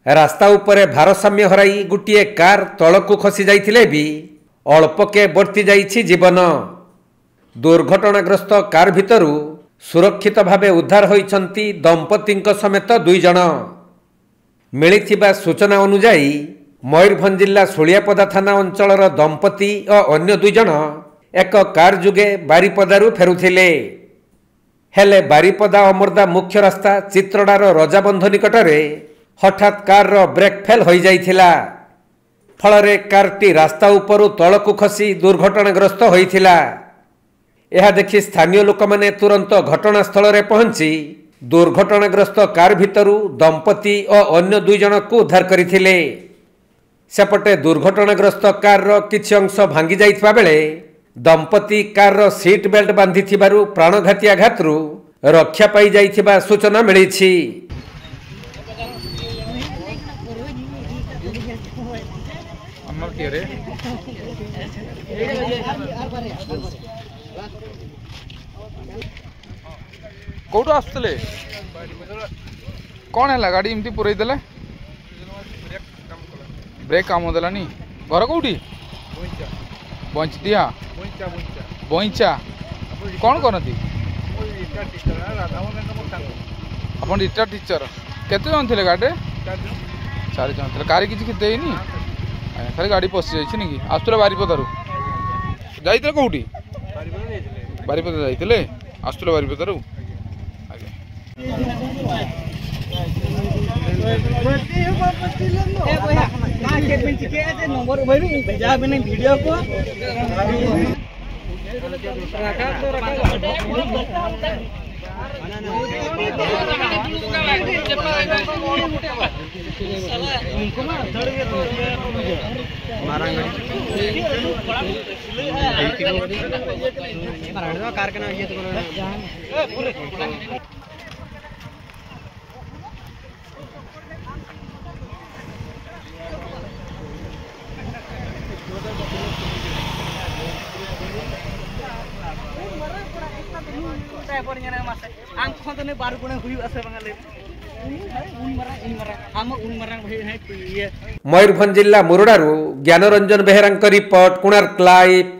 रास्ता उपरे भारसाम्य हराई गोटे कार तलकू खसी जाइथिले भी अल्पके बर्ती जाइछि जीवन। दुर्घटनाग्रस्त कार भितरु सुरक्षित भावे उद्धार होइछन्ति दंपतिंक समेत 2 जण। मिलिथिबा सूचना अनुसार मयूरभंज जिला सुलियापदा थाना अंचलर दंपति और अन्य 2 जण एक कार जुगे बारिपदारू फेरुथिले। हेले बारिपदा अमरदा मुख्य रास्ता चित्रडार रजाबंध निकटरे हठात कार ब्रेक फेल हो जाइथिला। फलरे कारटी रास्ता उपरु तलकू खसी दुर्घटनाग्रस्त होइथिला। यह देखि स्थानीय लोक माने तुरंत घटनास्थल रे पहुंची दुर्घटनाग्रस्त कार भितरु दंपति और अन्य 2 जण को उद्धार करथिले। सेपटे दुर्घटनाग्रस्त कार रो किछि अंश भांगी जाइतबा बेले दंपति कार रो सीट बेल्ट बांधी थिबारु प्राणघाती आघातरू रक्षा पाई जाइथिबा सूचना मिलिछि। कौटू आसुले कौन है गाड़ी एमती पुरई देले ब्रेक काम देलानी घर कौटी बंचदिया बईचा कौन करती आप रिटायर टीचर केते जन थे गाड़ी 4 जन थे गाड़ी किसी देनी खाली गाड़ी पशि जाइए आसुले बारिपदारू जाइए कौटी बारिपदा जाइए आसुले बारिपदारू मयूरभंज जिला मुरुडारू ज्ञानरंजन बेहेरा रिपोर्ट कोणार्क लाइव।